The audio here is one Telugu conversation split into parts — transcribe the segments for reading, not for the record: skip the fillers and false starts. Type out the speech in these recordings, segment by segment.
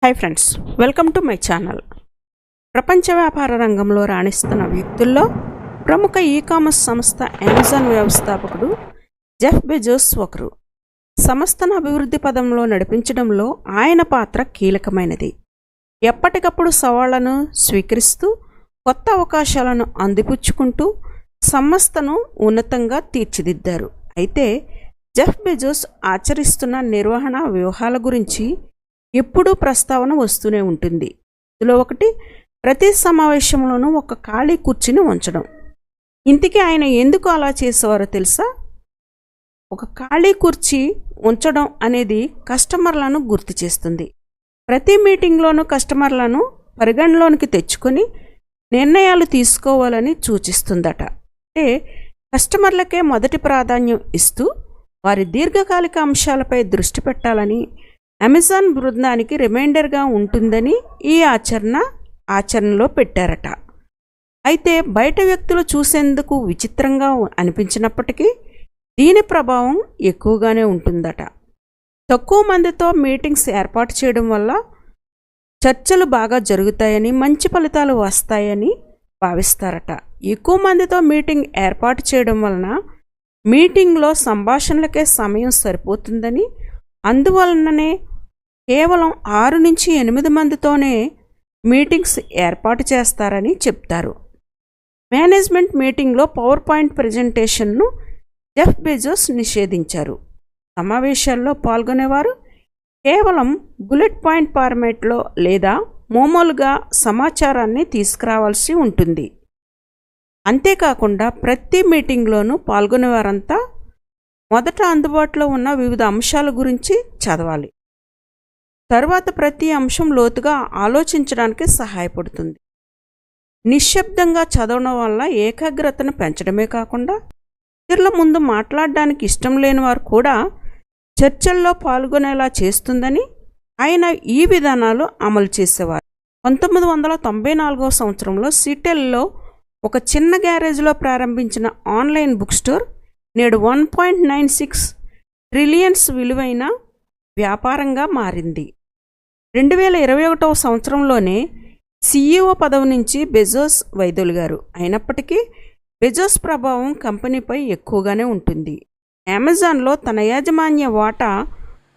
Hi friends, welcome to my channel. ప్రపంచ వ్యాపార రంగంలో రాణిస్తున్న వ్యక్తుల్లో ప్రముఖ ఈ-కామర్స్ సంస్థ అమెజాన్ వ్యవస్థాపకుడు జెఫ్ బెజోస్ ఒకరు. సంస్థను అభివృద్ధి పదంలో నడిపించడంలో ఆయన పాత్ర కీలకమైనది. ఎప్పటికప్పుడు సవాళ్లను స్వీకరిస్తూ కొత్త అవకాశాలను అందిపుచ్చుకుంటూ సంస్థను ఉన్నతంగా తీర్చిదిద్దారు. అయితే జెఫ్ బెజోస్ ఆచరిస్తున్న నిర్వహణ వ్యూహాల గురించి ఎప్పుడూ ప్రస్తావన వస్తూనే ఉంటుంది. ఇందులో ఒకటి, ప్రతి సమావేశంలోనూ ఒక ఖాళీ కుర్చీని ఉంచడం. ఇంతకీ ఆయన ఎందుకు అలా చేసేవారో తెలుసా? ఒక ఖాళీ కుర్చీ ఉంచడం అనేది కస్టమర్లను గుర్తు చేస్తుంది. ప్రతి మీటింగ్లోనూ కస్టమర్లను పరిగణలోనికి తెచ్చుకొని నిర్ణయాలు తీసుకోవాలని సూచిస్తుందట. అంటే కస్టమర్లకే మొదటి ప్రాధాన్యం ఇస్తూ వారి దీర్ఘకాలిక అంశాలపై దృష్టి పెట్టాలని అమెజాన్ బృందానికి రిమైండర్గా ఉంటుందని ఈ ఆచరణలో పెట్టారట. అయితే బయట వ్యక్తులు చూసేందుకు విచిత్రంగా అనిపించినప్పటికీ దీని ప్రభావం ఎక్కువగానే ఉంటుందట. తక్కువ మందితో మీటింగ్స్ ఏర్పాటు చేయడం వల్ల చర్చలు బాగా జరుగుతాయని, మంచి ఫలితాలు వస్తాయని భావిస్తారట. ఎక్కువ మందితో మీటింగ్ ఏర్పాటు చేయడం వలన మీటింగ్లో సంభాషణలకే సమయం సరిపోతుందని, అందువలననే కేవలం 6 నుంచి 8 మందితోనే మీటింగ్స్ ఏర్పాటు చేస్తారని చెప్తారు. మేనేజ్మెంట్ మీటింగ్లో పవర్ పాయింట్ ప్రజెంటేషన్ను జెఫ్ బెజోస్ నిషేధించారు. సమావేశాల్లో పాల్గొనేవారు కేవలం బుల్లెట్ పాయింట్ ఫార్మాట్లో లేదా మామూలుగా సమాచారాన్ని తీసుకురావాల్సి ఉంటుంది. అంతేకాకుండా ప్రతి మీటింగ్లోనూ పాల్గొనేవారంతా మొదట అందుబాటులో ఉన్న వివిధ అంశాల గురించి చదవాలి. తర్వాత ప్రతి అంశం లోతుగా ఆలోచించడానికి సహాయపడుతుంది. నిశ్శబ్దంగా చదవడం వల్ల ఏకాగ్రతను పెంచడమే కాకుండా ఇతరుల ముందు మాట్లాడడానికి ఇష్టం లేని వారు కూడా చర్చల్లో పాల్గొనేలా చేస్తుందని ఆయన ఈ విధానాలు అమలు చేసేవారు. 1994 సంవత్సరంలో సిటెల్లో ఒక చిన్న గ్యారేజ్లో ప్రారంభించిన ఆన్లైన్ బుక్ స్టోర్ నేడు 1.96 ట్రిలియన్స్ విలువైన వ్యాపారంగా మారింది. 2021 సంవత్సరంలోనే CEO పదవి నుంచి బెజోస్ వైదొలిగారు. అయినప్పటికీ బెజోస్ ప్రభావం కంపెనీపై ఎక్కువగానే ఉంటుంది. అమెజాన్లో తన యాజమాన్య వాటా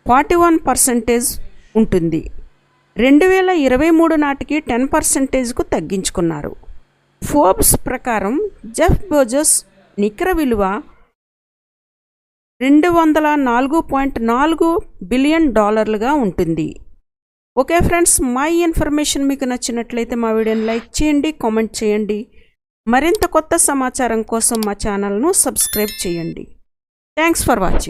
41% ఉంటుంది. 2023 నాటికి 10%కు తగ్గించుకున్నారు. ఫోర్బ్స్ ప్రకారం జెఫ్ బెజోస్ నికర విలువ $204.4 బిలియన్ ఉంటుంది. ఓకే ఫ్రెండ్స్, మా ఈ ఇన్ఫర్మేషన్ మీకు నచ్చినట్లయితే మా వీడియోని లైక్ చేయండి, కామెంట్ చేయండి. మరింత కొత్త సమాచారం కోసం మా ఛానల్ను సబ్స్క్రైబ్ చేయండి. Thanks for watching.